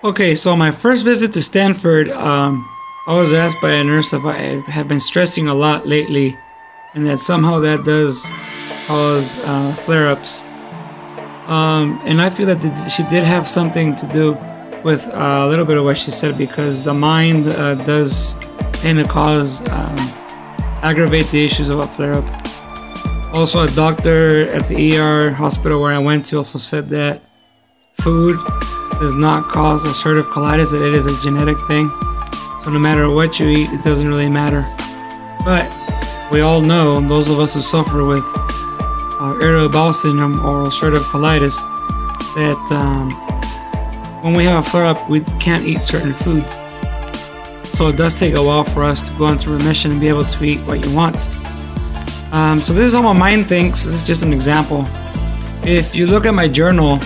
Okay, so my first visit to Stanford, I was asked by a nurse if I have been stressing a lot lately, and that somehow that does cause flare-ups. And I feel that she did have something to do with a little bit of what she said, because the mind does tend to cause, aggravate the issues of a flare-up. Also, a doctor at the ER hospital where I went to also said that food does not cause ulcerative colitis, that it is a genetic thing. So no matter what you eat, it doesn't really matter. But we all know, those of us who suffer with irritable bowel syndrome or ulcerative colitis, that when we have a flare-up, we can't eat certain foods. So it does take a while for us to go into remission and be able to eat what you want. So this is how my mind thinks. This is just an example. If you look at my journal,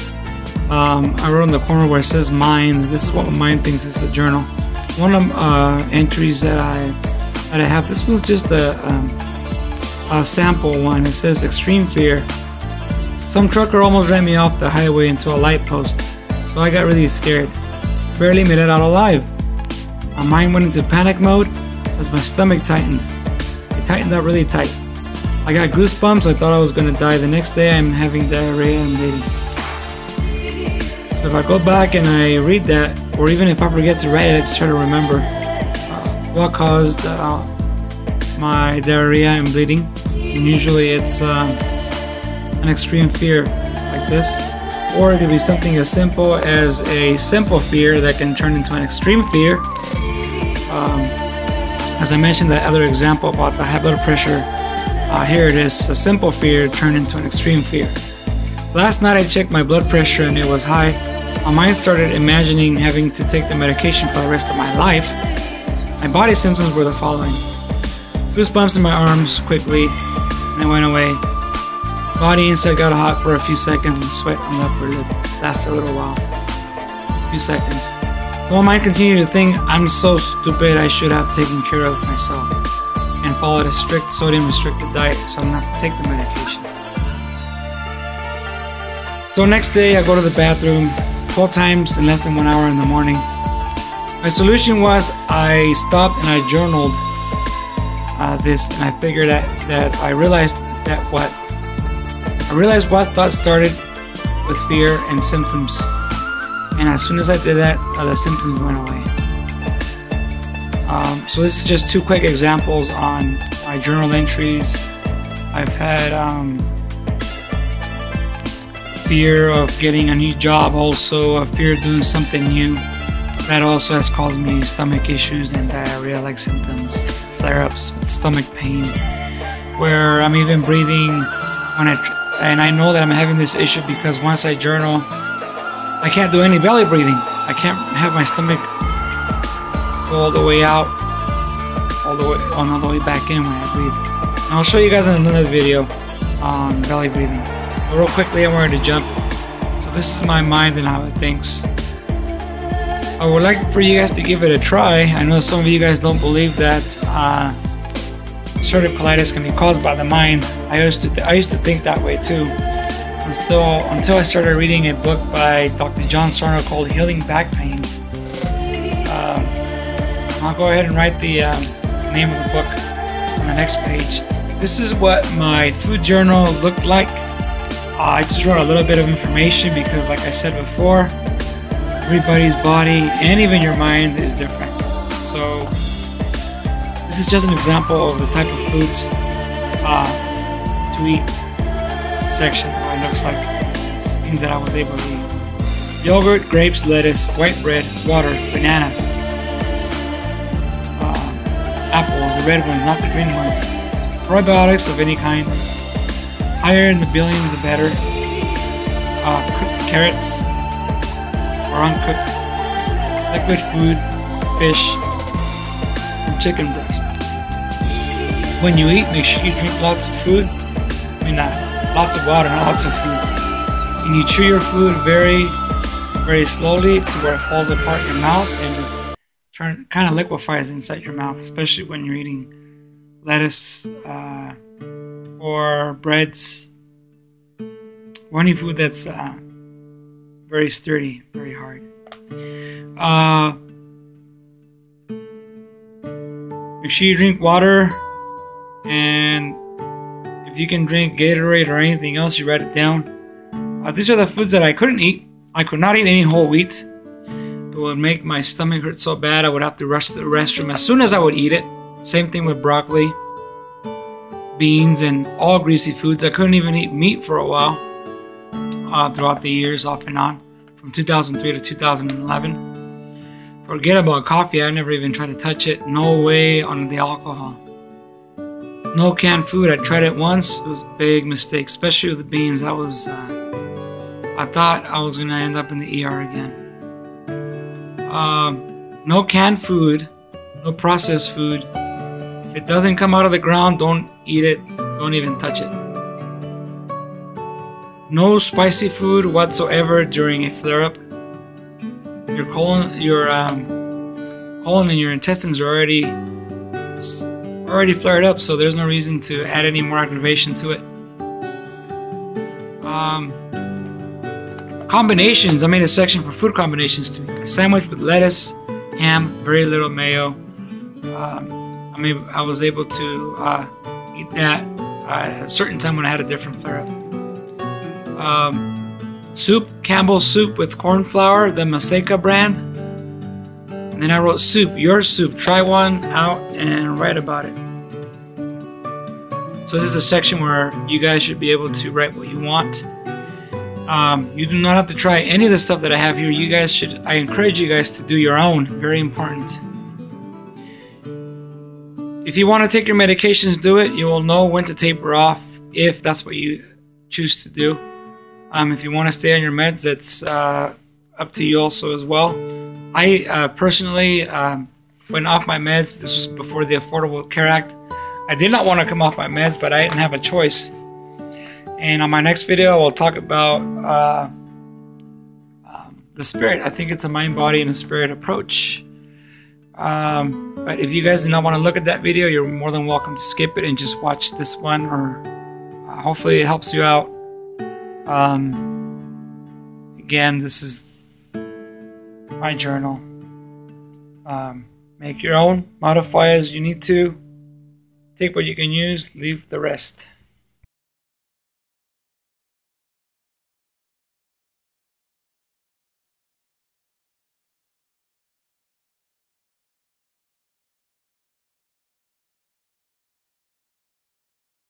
I wrote in the corner where it says mind. This is what my mind thinks. It's a journal. One of entries that I have. This was just a sample one. It says extreme fear. Some trucker almost ran me off the highway into a light post, so I got really scared. Barely made it out alive. My mind went into panic mode as my stomach tightened. It tightened up really tight. I got goosebumps. I thought I was going to die. The next day I'm having diarrhea and bleeding. So if I go back and I read that, or even if I forget to write it, I just try to remember what caused my diarrhea and bleeding. And usually it's an extreme fear like this, or it could be something as simple as a simple fear that can turn into an extreme fear. As I mentioned that other example about the high blood pressure, here it is, a simple fear turned into an extreme fear. Last night I checked my blood pressure and it was high. My mind started imagining having to take the medication for the rest of my life. My body symptoms were the following: goosebumps in my arms quickly, and it went away. Body inside got hot for a few seconds, and sweat on the upper lip lasted a little while. A few seconds. So my mind continued to think, I'm so stupid, I should have taken care of myself and followed a strict sodium restricted diet so I don't have to take the medication. So next day I go to the bathroom 12 times in less than 1 hour in the morning. My solution was I stopped and I journaled this, and I figured that I realized what thoughts started with fear and symptoms. And as soon as I did that, the symptoms went away. So this is just two quick examples on my journal entries. I've had fear of getting a new job, also a fear of doing something new. That also has caused me stomach issues and diarrhea-like symptoms, flare-ups with stomach pain, where I'm even breathing and I know that I'm having this issue because once I journal, I can't do any belly breathing. I can't have my stomach go all the way out, all the way back in when I breathe. And I'll show you guys in another video on belly breathing. But real quickly, I'm ready to jump. So this is my mind and how it thinks. I would like for you guys to give it a try. I know some of you guys don't believe that ulcerative colitis can be caused by the mind. I used to think that way too. Until I started reading a book by Dr. John Sarno called Healing Back Pain. I'll go ahead and write the name of the book on the next page. This is what my food journal looked like. I just wrote a little bit of information because, like I said before, everybody's body and even your mind is different. So this is just an example of the type of foods to eat section. It looks like things that I was able to eat: yogurt, grapes, lettuce, white bread, water, bananas, apples, the red ones, not the green ones, probiotics of any kind, higher in the billions the better, cooked carrots or uncooked, liquid food, fish, and chicken breast. When you eat, make sure you drink lots of food. Lots of water, not lots of food. And you chew your food very, very slowly to where it falls apart in your mouth and kind of liquefies inside your mouth, especially when you're eating lettuce or breads or any food that's very sturdy, very hard. Make sure you drink water, and if you can drink Gatorade or anything else, you write it down. These are the foods that I couldn't eat. I could not eat any whole wheat. It would make my stomach hurt so bad I would have to rush to the restroom as soon as I would eat it. Same thing with broccoli, beans, and all greasy foods. I couldn't even eat meat for a while throughout the years, off and on, from 2003 to 2011. Forget about coffee. I never even tried to touch it. No way on the alcohol. No canned food. I tried it once. It was a big mistake, especially with the beans. That was, I thought I was going to end up in the ER again. No canned food, no processed food. If it doesn't come out of the ground, don't eat it. Don't even touch it. No spicy food whatsoever during a flare-up. Your colon and your intestines are already flared up, so there's no reason to add any more aggravation to it. Combinations. I made a section for food combinations too. A sandwich with lettuce, ham, very little mayo. I was able to eat that at a certain time when I had a different flare-up. Soup, Campbell's soup with corn flour, the Maseca brand. And then I wrote soup, your soup. Try one out and write about it. So this is a section where you guys should be able to write what you want. You do not have to try any of the stuff that I have here. You guys should, I encourage you guys to do your own. Very important. If you want to take your medications, do it. You will know when to taper off if that's what you choose to do. If you want to stay on your meds, that's up to you also as well. I personally went off my meds. This was before the Affordable Care Act. I did not want to come off my meds, but I didn't have a choice. And on my next video, we'll talk about the spirit. I think it's a mind, body, and a spirit approach. But if you guys do not want to look at that video, you're more than welcome to skip it and just watch this one, or hopefully it helps you out. Again, this is my journal. Make your own, modify as you need to. Take what you can use, leave the rest.